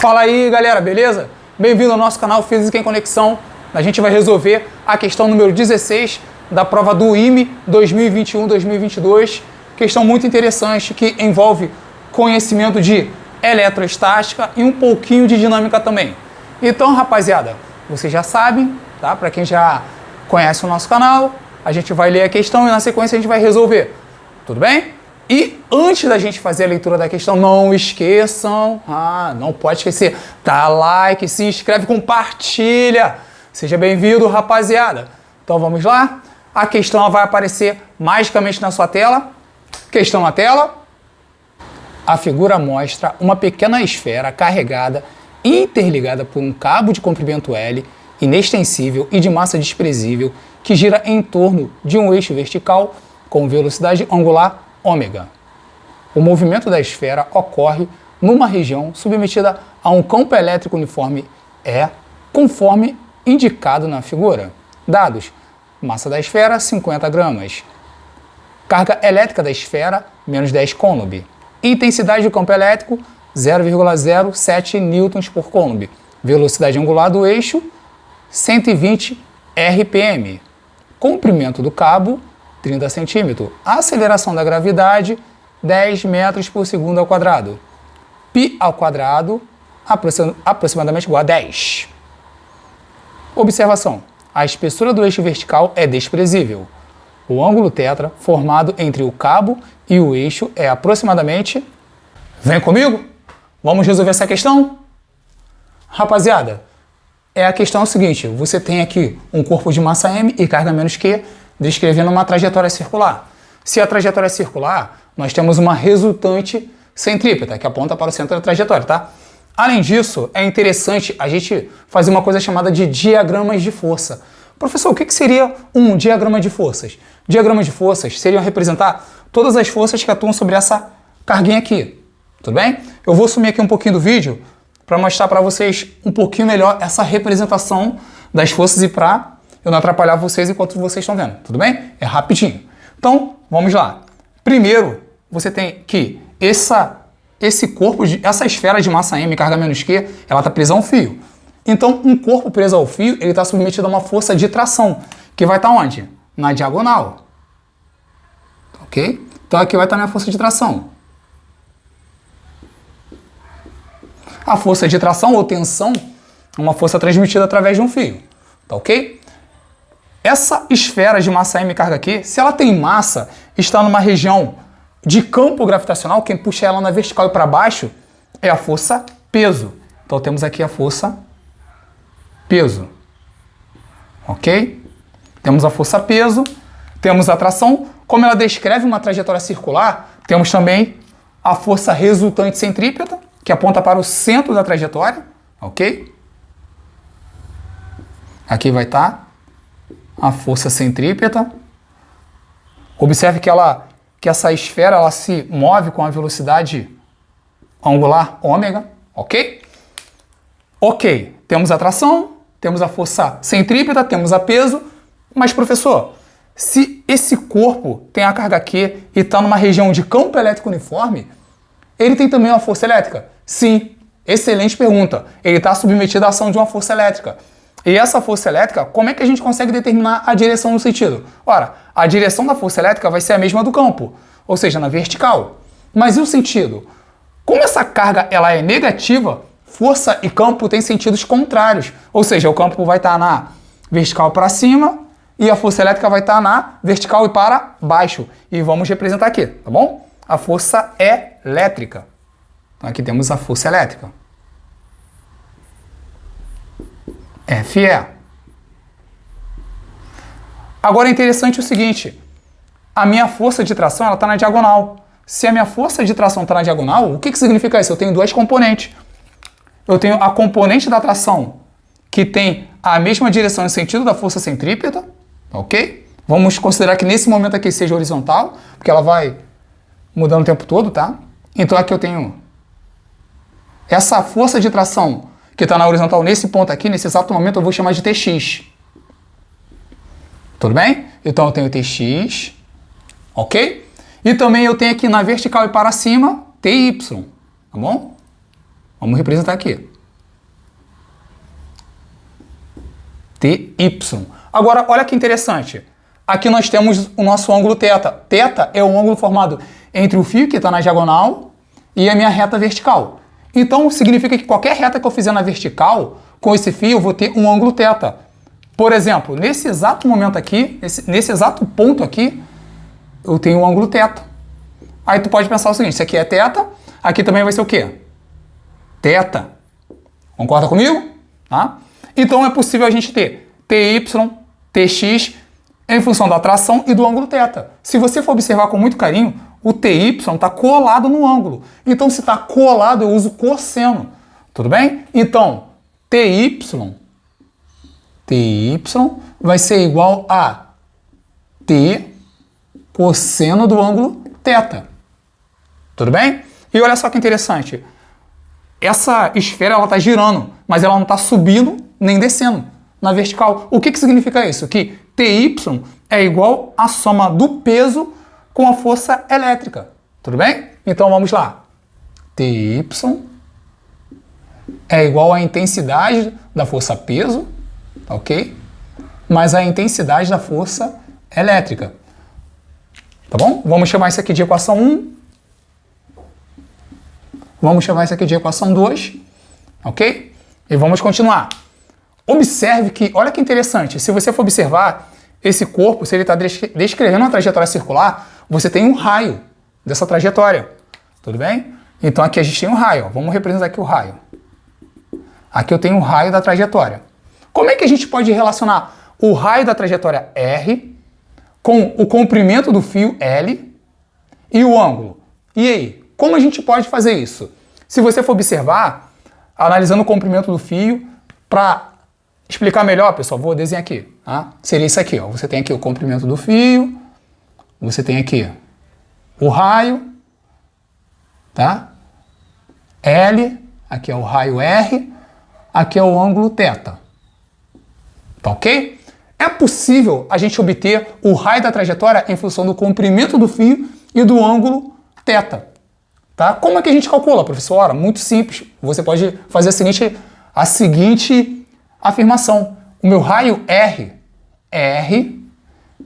Fala aí, galera, beleza? Bem-vindo ao nosso canal Física em Conexão. A gente vai resolver a questão número 16 da prova do IME 2021-2022. Questão muito interessante que envolve conhecimento de eletrostática e um pouquinho de dinâmica também. Então, rapaziada, vocês já sabem, tá? Para quem já conhece o nosso canal, a gente vai ler a questão e na sequência a gente vai resolver. Tudo bem? E antes da gente fazer a leitura da questão, não esqueçam, não pode esquecer, dá like, se inscreve, compartilha. Seja bem-vindo, rapaziada. Então vamos lá. A questão ela vai aparecer magicamente na sua tela. Questão na tela. A figura mostra uma pequena esfera carregada, interligada por um cabo de comprimento L, inextensível e de massa desprezível, que gira em torno de um eixo vertical com velocidade angular ômega. O movimento da esfera ocorre numa região submetida a um campo elétrico uniforme E, conforme indicado na figura. Dados: massa da esfera, 50 gramas. Carga elétrica da esfera, menos 10 coulomb. Intensidade do campo elétrico, 0,07 newtons por coulomb. Velocidade angular do eixo, 120 RPM. Comprimento do cabo, 30 centímetros. Aceleração da gravidade, 10 metros por segundo ao quadrado. Π ao quadrado, aproximadamente igual a 10. Observação: a espessura do eixo vertical é desprezível. O ângulo tetra formado entre o cabo e o eixo é aproximadamente... Vem comigo? Vamos resolver essa questão? Rapaziada, a questão é o seguinte: você tem aqui um corpo de massa m e carga menos q, descrevendo uma trajetória circular. Se a trajetória é circular, nós temos uma resultante centrípeta, que aponta para o centro da trajetória, tá? Além disso, é interessante a gente fazer uma coisa chamada de diagramas de força. Professor, o que seria um diagrama de forças? Diagrama de forças seriam representar todas as forças que atuam sobre essa carguinha aqui. Tudo bem? Eu vou sumir aqui um pouquinho do vídeo para mostrar para vocês um pouquinho melhor essa representação das forças e para eu não atrapalhar vocês enquanto vocês estão vendo. Tudo bem? É rapidinho. Então, vamos lá. Primeiro, você tem que esse corpo, essa esfera de massa m, carga menos q, ela está presa a um fio. Então, um corpo preso ao fio, ele está submetido a uma força de tração, que vai estar onde? Na diagonal. Ok? Então, aqui vai estar a minha força de tração. A força de tração ou tensão é uma força transmitida através de um fio. Tá ok? Essa esfera de massa m carga Q, se ela tem massa, está numa região de campo gravitacional, quem puxa ela na vertical e para baixo é a força peso. Então temos aqui a força peso. Ok? Temos a força peso, temos a tração. Como ela descreve uma trajetória circular, temos também a força resultante centrípeta, que aponta para o centro da trajetória. Ok? Aqui vai estar a força centrípeta. Observe que essa esfera ela se move com a velocidade angular ômega, ok? Ok, temos a tração, temos a força centrípeta, temos a peso, mas professor, se esse corpo tem a carga Q e está numa região de campo elétrico uniforme, ele tem também uma força elétrica? Sim, excelente pergunta. Ele está submetido à ação de uma força elétrica. E essa força elétrica, como é que a gente consegue determinar a direção no sentido? Ora, a direção da força elétrica vai ser a mesma do campo, ou seja, na vertical. Mas e o sentido? Como essa carga ela é negativa, força e campo têm sentidos contrários. Ou seja, o campo vai estar na vertical para cima e a força elétrica vai estar na vertical e para baixo. E vamos representar aqui, tá bom? A força é elétrica. Então aqui temos a força elétrica. FE. Agora é interessante o seguinte, a minha força de tração está na diagonal. Se a minha força de tração está na diagonal, o que significa isso? Eu tenho duas componentes. Eu tenho a componente da tração, que tem a mesma direção e sentido da força centrípeta, ok? Vamos considerar que nesse momento aqui seja horizontal, porque ela vai mudando o tempo todo, tá? Então aqui eu tenho essa força de tração que está na horizontal nesse ponto aqui, nesse exato momento, eu vou chamar de Tx. Tudo bem? Então eu tenho Tx, ok? E também eu tenho aqui na vertical e para cima, Ty, tá bom? Vamos representar aqui. TY. Agora, olha que interessante. Aqui nós temos o nosso ângulo θ. Θ é o ângulo formado entre o fio que está na diagonal e a minha reta vertical. Então, significa que qualquer reta que eu fizer na vertical, com esse fio, eu vou ter um ângulo θ. Por exemplo, nesse exato momento aqui, nesse exato ponto aqui, eu tenho um ângulo θ. Aí tu pode pensar o seguinte, isso aqui é θ, aqui também vai ser o quê? θ. Concorda comigo? Tá? Então é possível a gente ter TY, TX, em função da tração e do ângulo θ. Se você for observar com muito carinho, o TY está colado no ângulo. Então, se está colado, eu uso cosseno. Tudo bem? Então, TY vai ser igual a T cosseno do ângulo θ. Tudo bem? E olha só que interessante. Essa esfera ela está girando, mas ela não está subindo nem descendo na vertical. O que significa isso? Que TY é igual à soma do peso com a força elétrica. Tudo bem? Então vamos lá. TY é igual à intensidade da força peso, ok? Mais a intensidade da força elétrica. Tá bom? Vamos chamar isso aqui de equação 1. Vamos chamar isso aqui de equação 2, ok? E vamos continuar. Observe que, olha que interessante, se você for observar esse corpo, se ele está descrevendo uma trajetória circular, você tem um raio dessa trajetória, tudo bem? Então aqui a gente tem um raio, ó. Vamos representar aqui o raio. Aqui eu tenho o raio da trajetória. Como é que a gente pode relacionar o raio da trajetória R com o comprimento do fio L e o ângulo? E aí? Como a gente pode fazer isso? Se você for observar, analisando o comprimento do fio, para explicar melhor, pessoal, vou desenhar aqui. Tá? Seria isso aqui. Ó. Você tem aqui o comprimento do fio, você tem aqui o raio, tá? L, aqui é o raio R, aqui é o ângulo θ. Tá ok? É possível a gente obter o raio da trajetória em função do comprimento do fio e do ângulo θ. Tá? Como é que a gente calcula, professora? Muito simples. Você pode fazer a seguinte afirmação. O meu raio R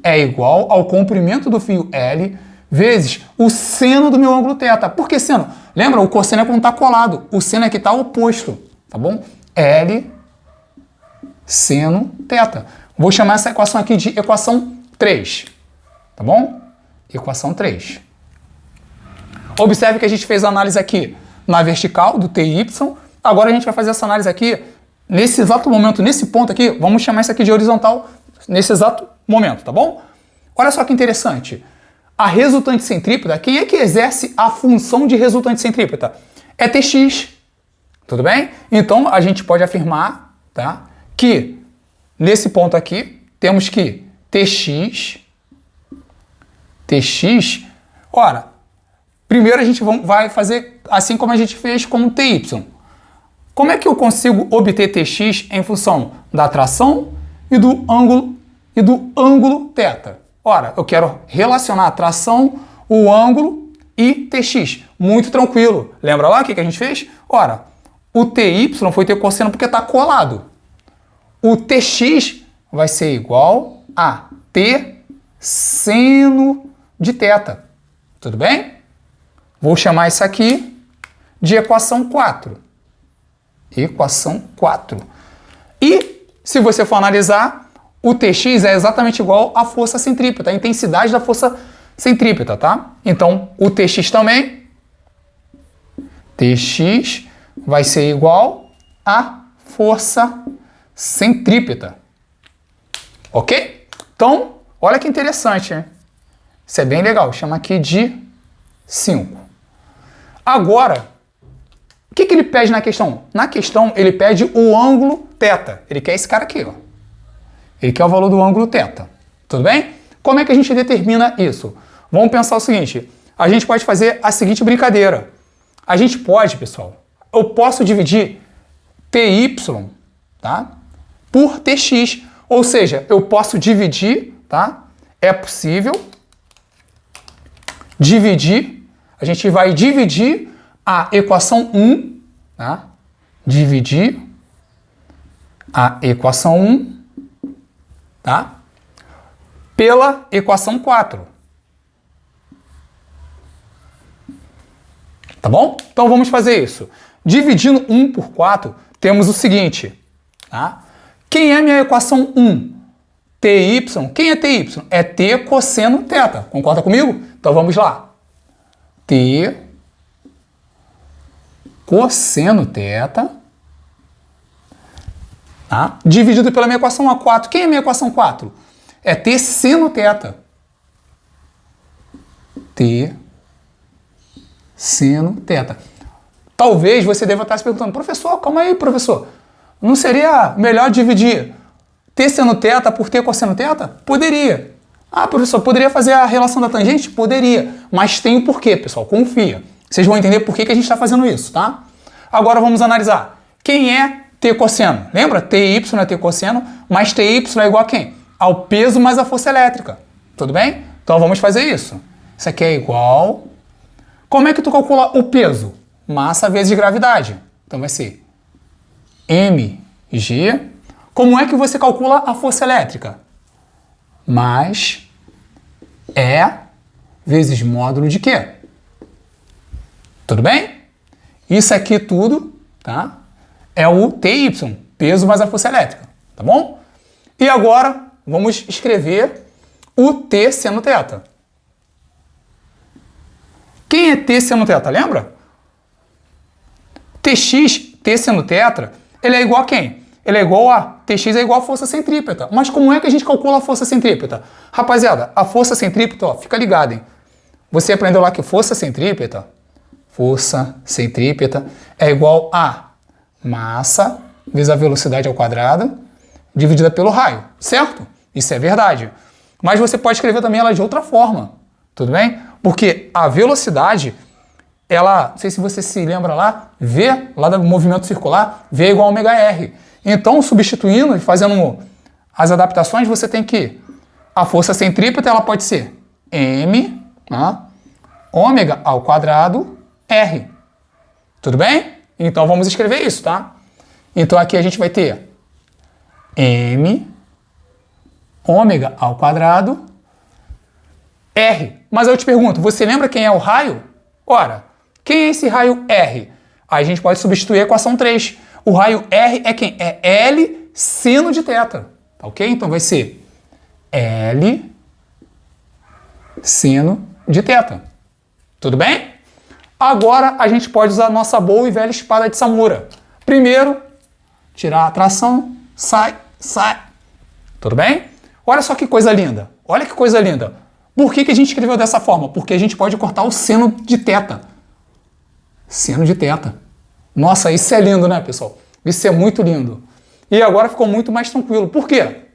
é igual ao comprimento do fio L vezes o seno do meu ângulo θ. Por que seno? Lembra? O cosseno é quando está colado. O seno é que está oposto. Tá bom? L seno θ. Vou chamar essa equação aqui de equação 3. Tá bom? Equação 3. Observe que a gente fez a análise aqui na vertical do TY. Agora a gente vai fazer essa análise aqui nesse exato momento, nesse ponto aqui. Vamos chamar isso aqui de horizontal nesse exato momento, tá bom? Olha só que interessante. A resultante centrípeta, quem é que exerce a função de resultante centrípeta? É TX. Tudo bem? Então a gente pode afirmar, tá, que nesse ponto aqui temos que TX, ora, primeiro a gente vai fazer assim como a gente fez com o TY. Como é que eu consigo obter TX em função da tração e do ângulo θ? Ora, eu quero relacionar a tração, o ângulo e TX. Muito tranquilo. Lembra lá o que a gente fez? Ora, o TY foi ter cosseno porque está colado. O TX vai ser igual a T seno de θ. Tudo bem? Vou chamar isso aqui de equação 4. Equação 4. E, se você for analisar, o TX é exatamente igual à força centrípeta, a intensidade da força centrípeta, tá? Então, o TX também, TX vai ser igual à força centrípeta. Ok? Então, olha que interessante, hein? Isso é bem legal. Chama aqui de 5. Agora, o que ele pede na questão? Na questão, ele pede o ângulo θ. Ele quer esse cara aqui, ó. Ele quer o valor do ângulo θ. Tudo bem? Como é que a gente determina isso? Vamos pensar o seguinte. A gente pode fazer a seguinte brincadeira. A gente pode, pessoal, eu posso dividir TY, tá, por TX. Ou seja, eu posso dividir, tá? É possível dividir. A gente vai dividir a equação 1, tá? Dividir a equação 1 tá? Pela equação 4. Tá bom? Então vamos fazer isso. Dividindo 1 por 4, temos o seguinte, tá? Quem é minha equação 1? Ty. Quem é Ty? É t cosseno θ. Concorda comigo? Então vamos lá. T cosseno θ, tá? Dividido pela minha equação A4. Quem é minha equação 4? É t seno θ. T seno θ. Talvez você deva estar se perguntando, professor, calma aí, professor. Não seria melhor dividir t seno θ por t cosseno θ? Poderia. Ah, professor, poderia fazer a relação da tangente? Poderia. Mas tem o porquê, pessoal. Confia. Vocês vão entender por que a gente está fazendo isso, tá? Agora vamos analisar. Quem é t cosseno? Lembra? Ty é t cosseno, mas Ty é igual a quem? Ao peso mais a força elétrica. Tudo bem? Então vamos fazer isso. Isso aqui é igual... Como é que tu calcula o peso? Massa vezes gravidade. Então vai ser mg. Como é que você calcula a força elétrica? Mais E vezes módulo de quê? Tudo bem? Isso aqui tudo, tá? É o Ty, peso mais a força elétrica, tá bom? E agora vamos escrever o t seno θ. Quem é t seno θ, lembra? Tx, t seno θ, ele é igual a quem? Ele é igual a... Tx é igual a força centrípeta. Mas como é que a gente calcula a força centrípeta? Rapaziada, a força centrípeta, ó, fica ligado, hein? Você aprendeu lá que força centrípeta é igual a massa vezes a velocidade ao quadrado dividida pelo raio, certo? Isso é verdade. Mas você pode escrever também ela de outra forma, tudo bem? Porque a velocidade, ela, não sei se você se lembra lá, V, lá do movimento circular, V é igual a ômega R. Então, substituindo e fazendo as adaptações, você tem que... A força centrípeta, ela pode ser M, tá? Ômega ao quadrado R. Tudo bem? Então, vamos escrever isso, tá? Então, aqui a gente vai ter M, ômega ao quadrado R. Mas eu te pergunto, você lembra quem é o raio? Ora, quem é esse raio R? Aí a gente pode substituir a equação 3. O raio R é quem? É L seno de θ. Tá ok? Então vai ser L seno de θ. Tudo bem? Agora a gente pode usar a nossa boa e velha espada de Samura. Primeiro, tirar a tração, sai. Tudo bem? Olha só que coisa linda. Olha que coisa linda. Por que a gente escreveu dessa forma? Porque a gente pode cortar o seno de θ. Seno de θ. Nossa, isso é lindo, né, pessoal? Isso é muito lindo. E agora ficou muito mais tranquilo. Por quê?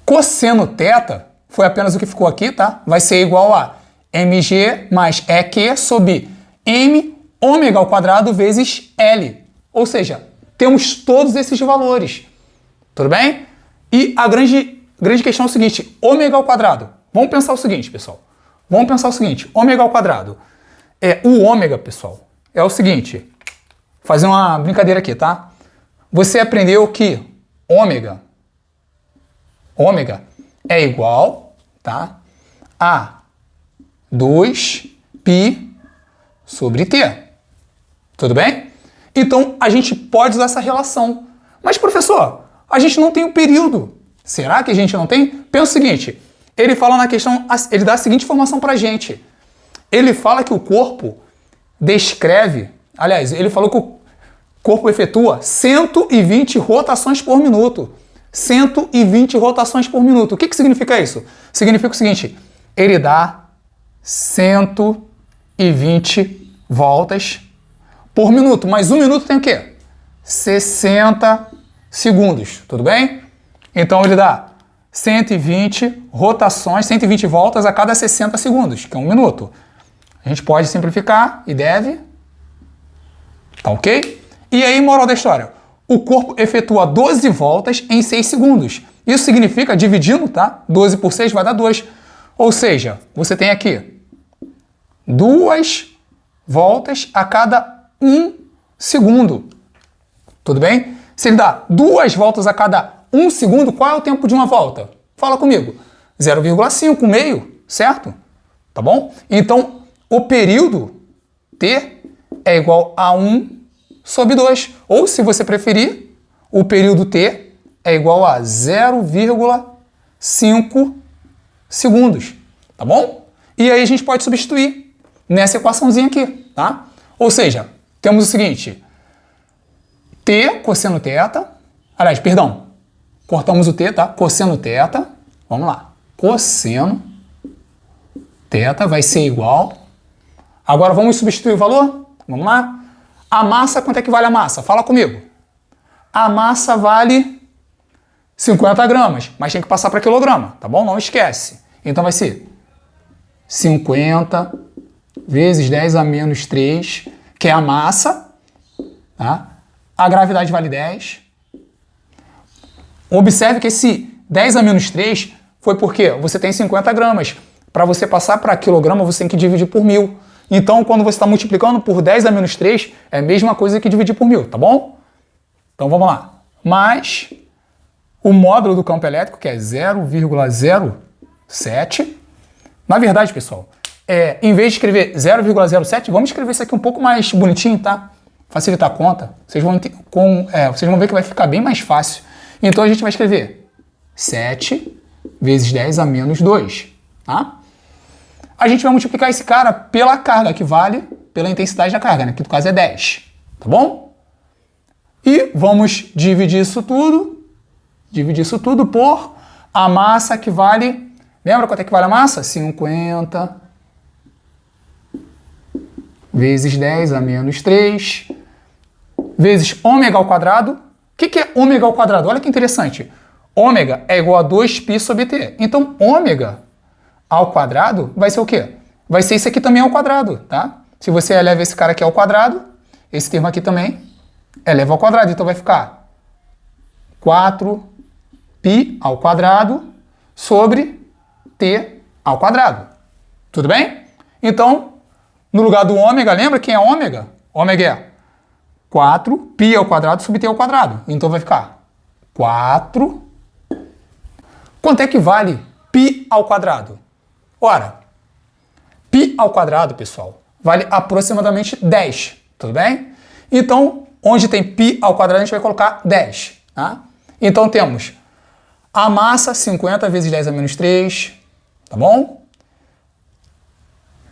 Cosseno θ foi apenas o que ficou aqui, tá? Vai ser igual a mg mais EQ sobre m ômega ao quadrado vezes L. Ou seja, temos todos esses valores. Tudo bem? E a grande questão é o seguinte, ômega ao quadrado. Vamos pensar o seguinte, pessoal. Vamos pensar o seguinte, ômega ao quadrado. O ômega, pessoal, é o seguinte. Fazer uma brincadeira aqui, tá? Você aprendeu que ômega é igual, tá, a 2π sobre t. Tudo bem? Então, a gente pode usar essa relação. Mas, professor, a gente não tem o período. Será que a gente não tem? Pensa o seguinte, ele fala na questão, ele dá a seguinte informação pra gente. Ele fala que o corpo descreve, aliás, ele falou que o corpo efetua 120 rotações por minuto. 120 rotações por minuto. O que significa isso? Significa o seguinte, ele dá 120 voltas por minuto. Mas um minuto tem o quê? 60 segundos, tudo bem? Então ele dá 120 rotações, 120 voltas a cada 60 segundos, que é um minuto. A gente pode simplificar e deve. Tá ok? E aí, moral da história. O corpo efetua 12 voltas em 6 segundos. Isso significa, dividindo, tá? 12 por 6 vai dar 2. Ou seja, você tem aqui 2 voltas a cada 1 segundo. Tudo bem? Se ele dá 2 voltas a cada 1 segundo, qual é o tempo de uma volta? Fala comigo. 0,5, meio, certo? Tá bom? Então, o período t é igual a 1 sobre 2. Ou, se você preferir, o período t é igual a 0,5 segundos. Tá bom? E aí a gente pode substituir nessa equaçãozinha aqui, tá? Ou seja, temos o seguinte, t cosseno θ, aliás, perdão, cortamos o t, tá? Cosseno θ, vamos lá, cosseno θ vai ser igual, agora vamos substituir o valor? Vamos lá? A massa, quanto é que vale a massa? Fala comigo. A massa vale 50 gramas, mas tem que passar para quilograma, tá bom? Não esquece. Então vai ser 50 vezes 10 a menos 3, que é a massa, tá? A gravidade vale 10. Observe que esse 10 a menos 3 foi porque você tem 50 gramas. Para você passar para quilograma, você tem que dividir por 1000. Então, quando você está multiplicando por 10 a menos 3, é a mesma coisa que dividir por 1000, tá bom? Então, vamos lá. Mais o módulo do campo elétrico, que é 0,07. Na verdade, pessoal, em vez de escrever 0,07, vamos escrever isso aqui um pouco mais bonitinho, tá? Facilitar a conta. Vocês vão ver que vai ficar bem mais fácil. Então, a gente vai escrever 7 vezes 10 a menos 2, tá? A gente vai multiplicar esse cara pela carga, que vale pela intensidade da carga, né? Que no caso é 10, tá bom? E vamos dividir isso tudo por a massa, que vale... Lembra quanto é que vale a massa? 50 vezes 10 a menos 3 vezes ômega ao quadrado. O que é ômega ao quadrado? Olha que interessante. Ômega é igual a 2π sobre t. Então, ômega ao quadrado vai ser o quê? Vai ser isso aqui também ao quadrado, tá? Se você eleva esse cara aqui ao quadrado, esse termo aqui também eleva ao quadrado. Então vai ficar 4π ao quadrado sobre t ao quadrado. Tudo bem? Então, no lugar do ômega, lembra quem é ômega? Ômega é 4π ao quadrado sobre t ao quadrado. Então vai ficar 4. Quanto é que vale π ao quadrado? Ora, π ao quadrado, pessoal, vale aproximadamente 10, tudo bem? Então, onde tem π ao quadrado, a gente vai colocar 10, tá? Então, temos a massa, 50 vezes 10 a menos 3, tá bom?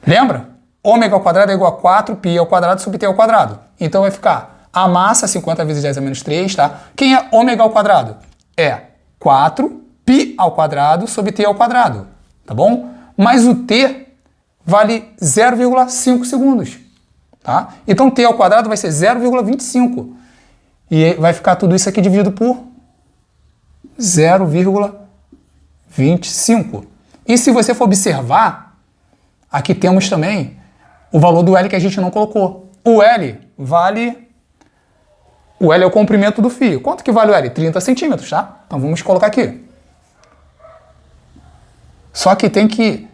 Lembra? Ômega ao quadrado é igual a 4π ao quadrado sobre t ao quadrado. Então, vai ficar a massa, 50 vezes 10 a menos 3, tá? Quem é ômega ao quadrado? É 4π ao quadrado sobre t ao quadrado, tá bom? Mas o t vale 0,5 segundos, tá? Então, t ao quadrado vai ser 0,25. E vai ficar tudo isso aqui dividido por 0,25. E se você for observar, aqui temos também o valor do L que a gente não colocou. O L é o comprimento do fio. Quanto que vale o L? 30 centímetros, tá? Então, vamos colocar aqui. Só que tem que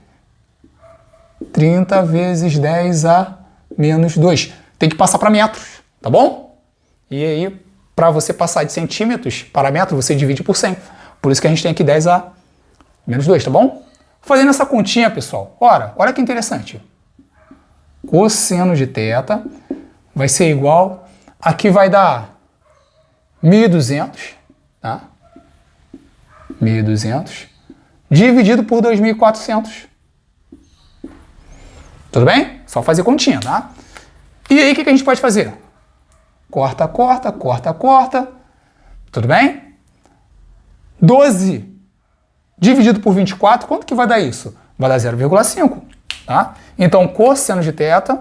30 vezes 10 a menos 2. Tem que passar para metros, tá bom? E aí, para você passar de centímetros para metro, você divide por 100. Por isso que a gente tem aqui 10 a menos 2, tá bom? Fazendo essa continha, pessoal, olha que interessante. Cosseno de θ vai ser igual... Aqui vai dar 1.200, tá? 1.200 dividido por 2.400. Tudo bem? Só fazer continha, tá? E aí, o que a gente pode fazer? Corta, corta, corta, corta. Tudo bem? 12 dividido por 24, quanto que vai dar isso? Vai dar 0,5, tá? Então, cosseno de θ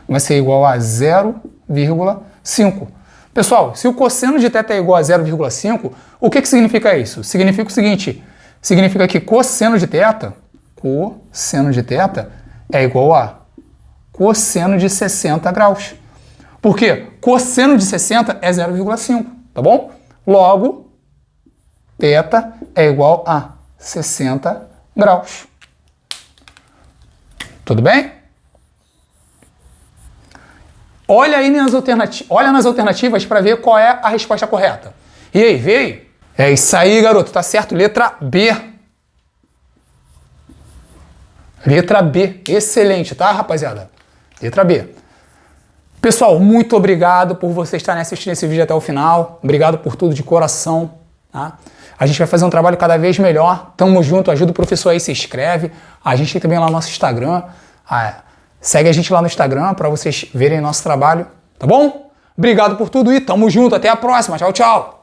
vai ser igual a 0,5. Pessoal, se o cosseno de θ é igual a 0,5, o que significa isso? Significa o seguinte, significa que cosseno de θ é igual a cosseno de 60 graus. Por quê? Cosseno de 60 é 0,5, tá bom? Logo, θ é igual a 60 graus. Tudo bem? olha aí nas alternativas para ver qual é a resposta correta. E aí, veio? É isso aí, garoto. Tá certo. Letra B. Letra B. Excelente, tá, rapaziada? Letra B. Pessoal, muito obrigado por você estar assistindo esse vídeo até o final. Obrigado por tudo de coração, tá? A gente vai fazer um trabalho cada vez melhor. Tamo junto, ajuda o professor aí, se inscreve. A gente tem também lá no nosso Instagram. Segue a gente lá no Instagram para vocês verem nosso trabalho, tá bom? Obrigado por tudo e tamo junto. Até a próxima. Tchau, tchau.